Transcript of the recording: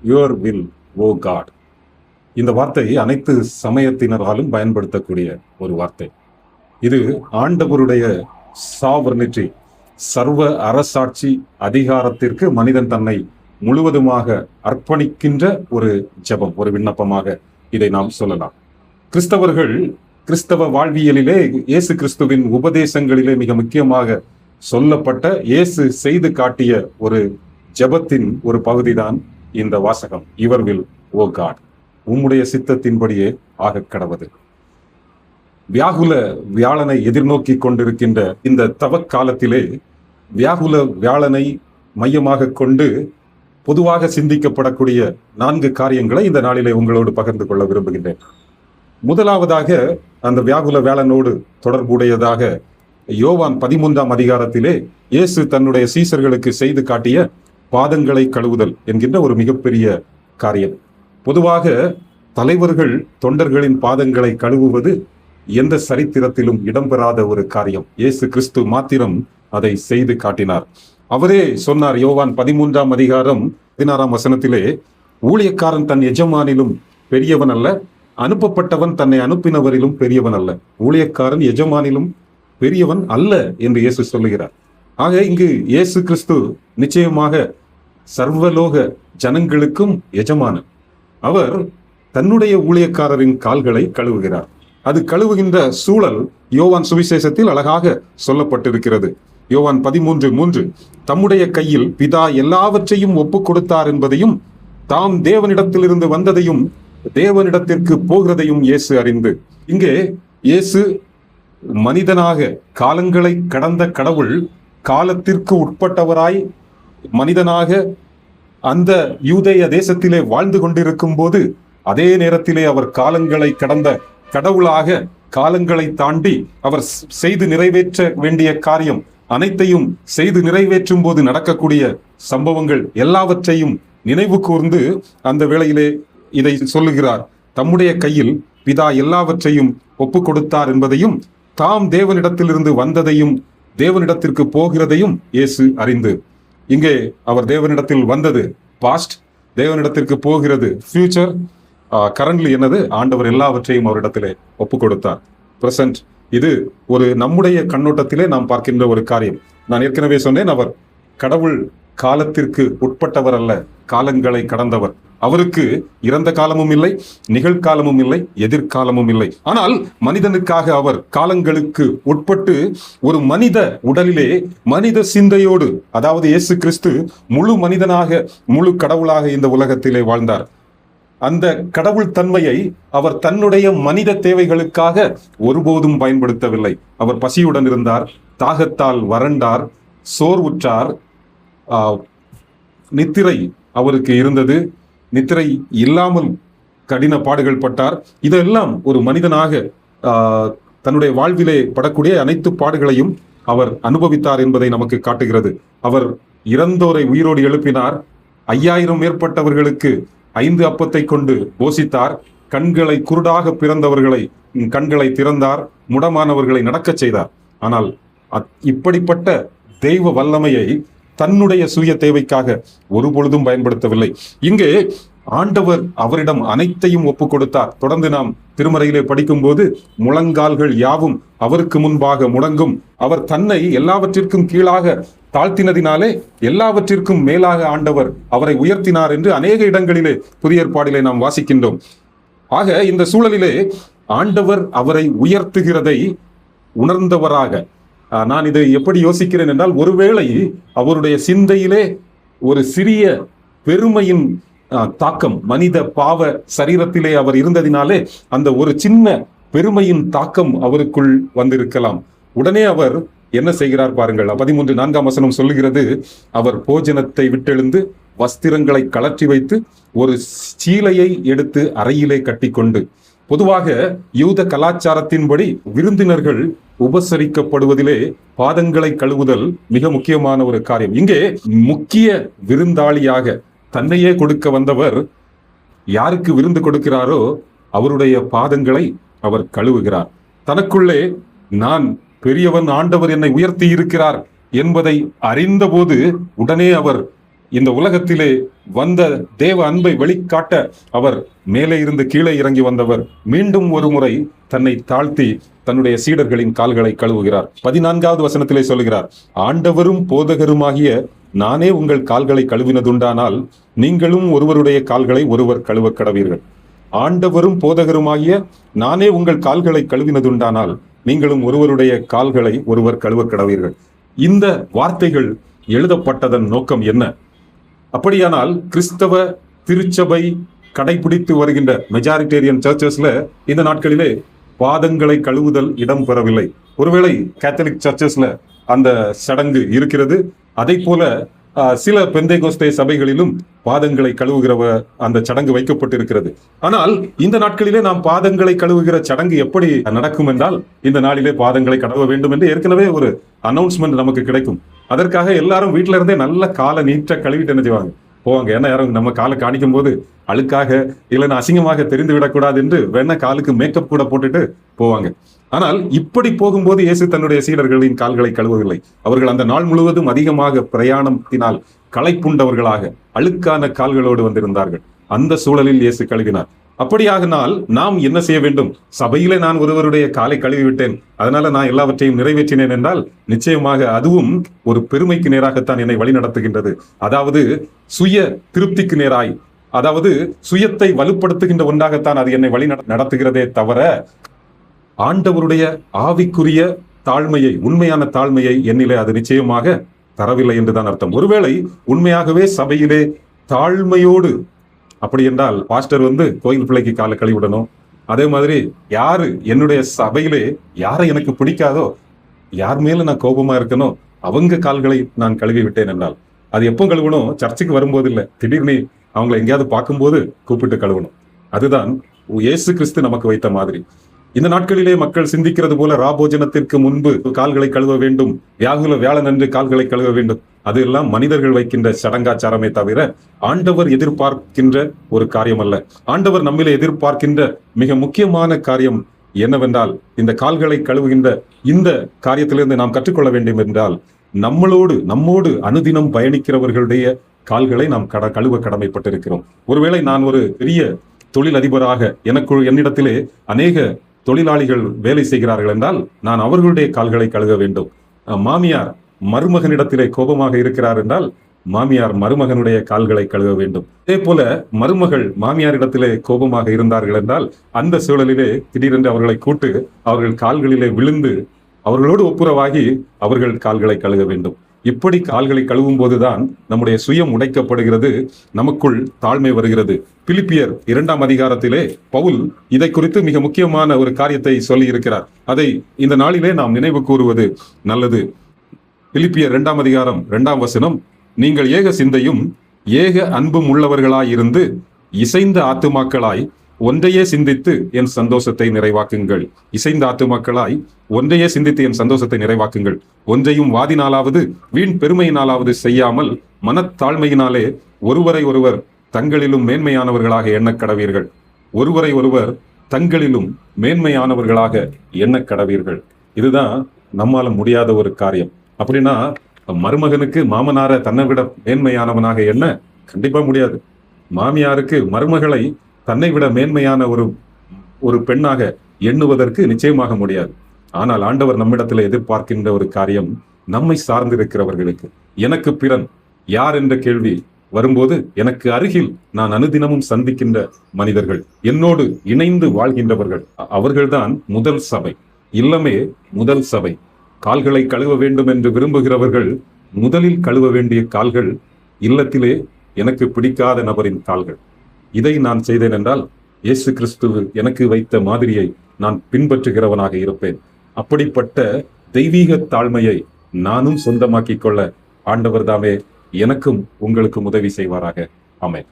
Your will O God. இந்த வார்த்தை அனைத்து சமயத்தினராலும் பயன்படுத்தக்கூடிய ஒரு வார்த்தை. இது ஆண்டவருடைய சாவர்னிட்டி, சர்வ அரசாட்சி அதிகாரத்திற்கு மனிதன் தன்னை முழுவதுமாக அர்ப்பணிக்கின்ற ஒரு ஜெபம், ஒரு விண்ணப்பமாக இதை நாம் சொல்லலாம். கிறிஸ்தவர்கள் கிறிஸ்தவ வாழ்வியலிலே இயேசு கிறிஸ்துவின் உபதேசங்களிலே மிக முக்கியமாக சொல்லப்பட்ட, இயேசு செய்து காட்டிய ஒரு ஜெபத்தின் ஒரு பகுதிதான் இந்த வாசகம், யுவர் வில் ஓ காட், உம்முடைய சித்தத்தின்படியே ஆக கடவது. வியாகுல வியாழனை எதிர்நோக்கி கொண்டிருக்கின்ற இந்த தவக்காலத்திலே வியாகுல வியாழனை மையமாக கொண்டு பொதுவாக சிந்திக்கப்படக்கூடிய 4 காரியங்களை இந்த நாளிலே உங்களோடு பகிர்ந்து கொள்ள விரும்புகின்றேன். முதலாவதாக அந்த வியாகுல வியாழனோடு தொடர்புடையதாக யோவான் 13ஆம் அதிகாரத்திலே இயேசு தன்னுடைய சீசர்களுக்கு செய்து காட்டிய பாதங்களை கழுவுதல் என்கின்ற ஒரு மிகப்பெரிய காரியம். பொதுவாக தலைவர்கள் தொண்டர்களின் பாதங்களை கழுவுவது எந்த சரித்திரத்திலும் இடம்பெறாத ஒரு காரியம். இயேசு கிறிஸ்து மாத்திரம் அதை செய்து காட்டினார். அவரே சொன்னார், யோவான் 13ஆம் அதிகாரம் 16ஆம் வசனத்திலே, ஊழியக்காரன் தன் எஜமானிலும் பெரியவன் அல்ல, அனுப்பப்பட்டவன் தன்னை அனுப்பினவரிலும் பெரியவன் அல்ல. ஊழியக்காரன் எஜமானிலும் பெரியவன் அல்ல என்று இயேசு சொல்லுகிறார். ஆக இங்கு இயேசு கிறிஸ்து நிச்சயமாக சர்வலோக ஜனங்களுக்கும் எஜமானன். அவர் தன்னுடைய ஊழியக்காரரின் கால்களை கழுவுகிறார். அது கழுவுகின்ற சூழல் யோவான் சுவிசேஷத்தில் அழகாக சொல்லப்பட்டிருக்கிறது. யோவான் 13:3, தம்முடைய கையில் பிதா எல்லாவற்றையும் ஒப்பு கொடுத்தார் என்பதையும் தாம் தேவனிடத்திலிருந்து வந்ததையும் தேவனிடத்திற்கு போகிறதையும் இயேசு அறிந்து. இங்கே இயேசு மனிதனாக காலங்களை கடந்த கடவுள், காலத்திற்கு உட்பட்டவராய் மனிதனாக அந்த யூதேய தேசத்திலே வாழ்ந்து கொண்டிருக்கும் போது, அதே நேரத்திலே அவர் காலங்களை கடந்த கடவுளாக காலங்களை தாண்டி அவர் செய்து நிறைவேற்ற வேண்டிய காரியம் அனைத்தையும் செய்து நிறைவேற்றும் போது நடக்கக்கூடிய சம்பவங்கள் எல்லாவற்றையும் நினைவு கூர்ந்து அந்த வேளையிலே இதை சொல்லுகிறார். தம்முடைய கையில் பிதா எல்லாவற்றையும் ஒப்பு கொடுத்தார் என்பதையும் தாம் தேவனிடத்திலிருந்து வந்ததையும் தேவனிடத்திற்கு போகிறதையும் இயேசு அறிந்து. இங்கே அவர் தேவனிடத்தில் வந்தது பாஸ்ட், தேவனிடத்திற்கு போகிறது ஃபியூச்சர், கரண்ட்லி என்னது, ஆண்டவர் எல்லாவற்றையும் அவரிடத்திலே ஒப்பு கொடுத்தார் பிரசன்ட். இது ஒரு நம்முடைய கண்ணோட்டத்திலே நாம் பார்க்கின்ற ஒரு காரியம். நான் ஏற்கனவே சொன்னேன், அவர் கடவுள் காலத்திற்கு உட்பட்டவர் அல்ல, காலங்களை கடந்தவர். அவருக்கு இறந்த காலமும் இல்லை, நிகழ்காலமும் இல்லை, எதிர்காலமும் இல்லை. ஆனால் மனிதனுக்காக அவர் காலங்களுக்கு உட்பட்டு ஒரு மனித உடலிலே மனித சிந்தையோடு, அதாவது இயேசு கிறிஸ்து முழு மனிதனாக முழு கடவுளாக இந்த உலகத்திலே வாழ்ந்தார். அந்த கடவுள் தன்மையை அவர் தன்னுடைய மனித தேவைகளுக்காக ஒருபோதும் பயன்படுத்தவில்லை. அவர் பசியுடன் இருந்தார், தாகத்தால் வறண்டார், சோர்வுற்றார், நித்திரை அவருக்கு இருந்தது, நித்திரை இல்லாமல் கடின பாடுகள் பட்டார். இதெல்லாம் ஒரு மனிதனாக தன்னுடைய வாழ்விலே படக்கூடிய அனைத்து பாடுகளையும் அவர் அனுபவித்தார் என்பதை நமக்கு காட்டுகிறது. அவர் இறந்தோரை உயிரோடு எழுப்பினார், 5000 மேற்பட்டவர்களுக்கு 5 அப்பத்தை கொண்டு போஷித்தார், கண்களை குருடாக பிறந்தவர்களை கண்களை திறந்தார், முடமானவர்களை நடக்கச் செய்தார். ஆனால் இப்படிப்பட்ட தெய்வ வல்லமையை தன்னுடைய சுய தேவைக்காக ஒருபொழுதும் பயன்படுத்தவில்லை. இங்கே ஆண்டவர் அவரிடம் அனைத்தையும் ஒப்பு கொடுத்தார். தொடர்ந்து நாம் திருமறையிலே படிக்கும் போது, முழங்கால்கள் யாவும் அவருக்கு முன்பாக முடங்கும், அவர் தன்னை எல்லாவற்றிற்கும் கீழாக தாழ்த்தினதினாலே எல்லாவற்றிற்கும் மேலாக ஆண்டவர் அவரை உயர்த்தினார் என்று அநேக இடங்களிலே புதிய ஏற்பாடிலே நாம் வாசிக்கின்றோம். ஆக இந்த சூழலிலே ஆண்டவர் அவரை உயர்த்துகிறதை உணர்ந்தவராக, நான் இதை எப்படி யோசிக்கிறேன் என்றால், ஒருவேளை அவருடைய சிந்தையிலே ஒரு சிறிய பெருமையின் தாக்கம், மனித பாவ சரீரத்திலே அவர் இருந்ததினாலே அந்த ஒரு சின்ன பெருமையின் தாக்கம் அவருக்குள் வந்திருக்கலாம். உடனே அவர் என்ன செய்கிறார் பாருங்கள். 13:4ஆம் வசனம் சொல்லுகிறது, அவர் போஜனத்தை விட்டெழுந்து வஸ்திரங்களை கழற்றி வைத்து ஒரு சீலையை எடுத்து அறையிலே கட்டிக்கொண்டு. பொதுவாக யூத கலாச்சாரத்தின்படி விருந்தினர்கள் உபசரிக்கப்படுவதிலே பாதங்களை கழுவுதல் மிக முக்கியமான ஒரு காரியம். இங்கே முக்கிய விருந்தாளியாக தன்னையே கொடுக்க வந்தவர் யாருக்கு விருந்து கொடுக்கிறாரோ அவருடைய பாதங்களை அவர் கழுவுகிறார். தனக்குள்ளே நான் பெரியவன், ஆண்டவர் என்னை உயர்த்தி இருக்கிறார் என்பதை அறிந்தபோது உடனே அவர் இந்த உலகத்திலே வந்த தேவ அன்பை வெளிக்காட்ட அவர் மேலே இருந்து கீழே இறங்கி வந்தவர் மீண்டும் ஒரு முறை தன்னை தாழ்த்தி தன்னுடைய சீடர்களின் கால்களை கழுவுகிறார். 14வது வசனத்திலே சொல்லுகிறார், ஆண்டவரும் போதகருமாகிய நானே உங்கள் கால்களை கழுவினதுண்டானால் நீங்களும் ஒருவருடைய கால்களை ஒருவர் கழுவ கடவீர்கள். ஆண்டவரும் போதகருமாகிய நானே உங்கள் கால்களை கழுவினதுண்டானால் நீங்களும் ஒருவருடைய கால்களை ஒருவர் கழுவ கடவீர்கள். இந்த வார்த்தைகள் எழுதப்பட்டதன் நோக்கம் என்ன? அப்படியானால் கிறிஸ்தவ திருச்சபை கடைபிடித்து வருகின்ற மெஜாரிட்டேரியன் சர்ச்சஸ்ல இந்த நாட்களிலே பாதங்களை கழுவுதல் இடம் பெறவில்லை. ஒருவேளை கேத்தலிக் சர்ச்சஸ்ல அந்த சடங்கு இருக்கிறது. அதை போல சில பெந்தைகோஸ்தே சபைகளிலும் பாதங்களை கழுவுகிற அந்த சடங்கு வைக்கப்பட்டிருக்கிறது. ஆனால் இந்த நாட்களிலே நாம் பாதங்களை கழுவுகிற சடங்கு எப்படி நடக்கும் என்றால், இந்த நாளிலே பாதங்களை கழுவ வேண்டும் என்று ஏற்கனவே ஒரு அனௌன்ஸ்மெண்ட் நமக்கு கிடைக்கும். அதற்காக எல்லாரும் வீட்டில இருந்தே நல்ல காலை நீட்டா கழுவிட்டு என்ன செய்வாங்க, போவாங்க. ஏன்னா யாரும் நம்ம காலை காணிக்கும் போது அழுக்காக இல்லைன்னா அசிங்கமாக தெரிந்து விடக்கூடாது என்று வேணா காலுக்கு மேக்கப் கூட போட்டுட்டு போவாங்க. ஆனால் இப்படி போகும்போது இயேசு தன்னுடைய சீடர்களின் கால்களை கழுவவில்லை. அவர்கள் அந்த நாள் முழுவதும் அதிகமாக பிரயாணத்தினால் களைப்புண்டவர்களாக அழுக்கான கால்களோடு வந்திருந்தார்கள். அந்த சூழலில் இயேசு கழுவினார். அப்படியாகனால் நாம் என்ன செய்ய வேண்டும்? சபையிலே நான் ஒருவருடைய காலை கழுவி விட்டேன், அதனால நான் எல்லாவற்றையும் நிறைவேற்றினேன் என்றால் நிச்சயமாக அதுவும் ஒரு பெருமைக்கு நேராகத்தான் என்னை வழி நடத்துகின்றது. அதாவது சுய திருப்திக்கு நேராய், அதாவது சுயத்தை வலுப்படுத்துகின்ற ஒன்றாகத்தான் அது என்னை வழி நடத்துகிறதே தவிர ஆண்டவருடைய ஆவிக்குரிய தாழ்மையை, உண்மையான தாழ்மையை என்னிலே அது நிச்சயமாக தரவில்லை என்றுதான் அர்த்தம். ஒருவேளை உண்மையாகவே சபையிலே தாழ்மையோடு, அப்படி என்றால் பாஸ்டர் கோயில் பிள்ளைக்கு காலை கழுவி விடணும். அதே மாதிரி யாரு என்னுடைய சபையிலே யாரை எனக்கு பிடிக்காதோ, யார் மேல நான் கோபமா இருக்கணும், அவங்க கால்களை நான் கழுவி விட்டேன் என்றால் அது எப்போ கழுவணும்? சர்ச்சுக்கு வரும்போது இல்லை, திடீர்னு அவங்களை எங்கேயாவது பார்க்கும்போது கூப்பிட்டு கழுவணும். அதுதான் இயேசு கிறிஸ்து நமக்கு வைத்த மாதிரி. இந்த நாட்களிலே மக்கள் சிந்திக்கிறது போல ராபோஜனத்திற்கு முன்பு கால்களை கழுவ வேண்டும், வியாகுல வியாழன் அன்று கால்களை கழுவ வேண்டும், அது எல்லாம் மனிதர்கள் வைக்கின்ற சடங்காச்சாரமே தவிர ஆண்டவர் எதிர்பார்க்கின்ற ஒரு காரியம் அல்ல. ஆண்டவர் நம்மிலே எதிர்பார்க்கின்ற மிக முக்கியமான காரியம் என்னவென்றால், இந்த கால்களை கழுவுகின்ற இந்த காரியத்திலிருந்து நாம் கற்றுக்கொள்ள வேண்டும் என்றால், நம்மோடு அனுதினம் பயணிக்கிறவர்களுடைய கால்களை நாம் கழுவ கடமைப்பட்டிருக்கிறோம். ஒருவேளை நான் ஒரு பெரிய தொழில் அதிபராக என்னிடத்திலே அநேக தொழிலாளிகள் வேலை செய்கிறார்கள் என்றால் நான் அவர்களுடைய கால்களை கழுவ வேண்டும். மாமியார் மருமகனிடத்திலே கோபமாக இருக்கிறார் என்றால் மாமியார் மருமகனுடைய கால்களை கழுவ வேண்டும். அதே போல மருமகள் மாமியாரிடத்திலே கோபமாக இருந்தார்கள் என்றால் அந்த சூழலிலே திடீரென்று அவர்களை கூட்டு அவர்கள் கால்களிலே விழுந்து அவர்களோடு ஒப்புரவாகி அவர்கள் கால்களை கழுவ வேண்டும். இப்படி கால்களை கழுவும் போதுதான் நம்முடைய சுயம் உடைக்கப்படுகிறது, நமக்குள் தாழ்மை வருகிறது. பிலிப்பியர் 2ஆம் அதிகாரத்திலே பவுல் இதை குறித்து மிக முக்கியமான ஒரு காரியத்தை சொல்லி இருக்கிறார். அதை இந்த நாளிலே நாம் நினைவு கூறுவது நல்லது. பிலிப்பியர் 2ஆம் அதிகாரம் 2ஆம் வசனம், நீங்கள் ஏக சிந்தையும் ஏக அன்பும் உள்ளவர்களாயிருந்து இசைந்த ஆத்துமாக்களாய் ஒன்றையே சிந்தித்து என் சந்தோஷத்தை நிறைவாக்குங்கள். இசைந்த ஆத்துமாக்களாய் ஒன்றையே சிந்தித்து என் சந்தோஷத்தை நிறைவாக்குங்கள். ஒன்றையும் வாதினாலாவது வீண் பெருமையினாலாவது செய்யாமல் மனத்தாழ்மையினாலே ஒருவரை ஒருவர் தங்களிலும் மேன்மையானவர்களாக எண்ணக் கடவீர்கள். ஒருவரை ஒருவர் தங்களிலும் மேன்மையானவர்களாக எண்ணக் கடவீர்கள். இதுதான் நம்மால முடியாத ஒரு காரியம். அப்படின்னா மருமகனுக்கு மாமனார தன்னை விட மேன்மையானவனாக எண்ண கண்டிப்பா முடியாது. மாமியாருக்கு மருமகளை தன்னை விட மேன்மையான ஒரு பெண்ணாக எண்ணுவதற்கு நிச்சயமாக முடியாது. ஆனால் ஆண்டவர் நம்மிடத்தில் எதிர்பார்க்கின்ற ஒரு காரியம், நம்மை சார்ந்திருக்கிறவர்களுக்கு எனக்கு பிறன் யார் என்ற கேள்வி வரும்போது எனக்கு அருகில் நான் அனுதினமும் சந்திக்கின்ற மனிதர்கள், என்னோடு இணைந்து வாழ்கின்றவர்கள், அவர்கள்தான் முதல் சபை. இல்லமே முதல் சபை. கால்களை கழுவ வேண்டும் என்று விரும்புகிறவர்கள் முதலில் கழுவ வேண்டிய கால்கள் இல்லத்திலே எனக்கு பிடிக்காத நபரின் கால்கள். இதை நான் செய்தேன் என்றால் இயேசு கிறிஸ்து எனக்கு வைத்த மாதிரியை நான் பின்பற்றுகிறவனாக இருப்பேன். அப்படிப்பட்ட தெய்வீக தாழ்மையை நானும் சொந்தமாக்கிக் கொள்ள ஆண்டவர் தாமே எனக்கும் உங்களுக்கும் உதவி செய்வாராக. ஆமென்.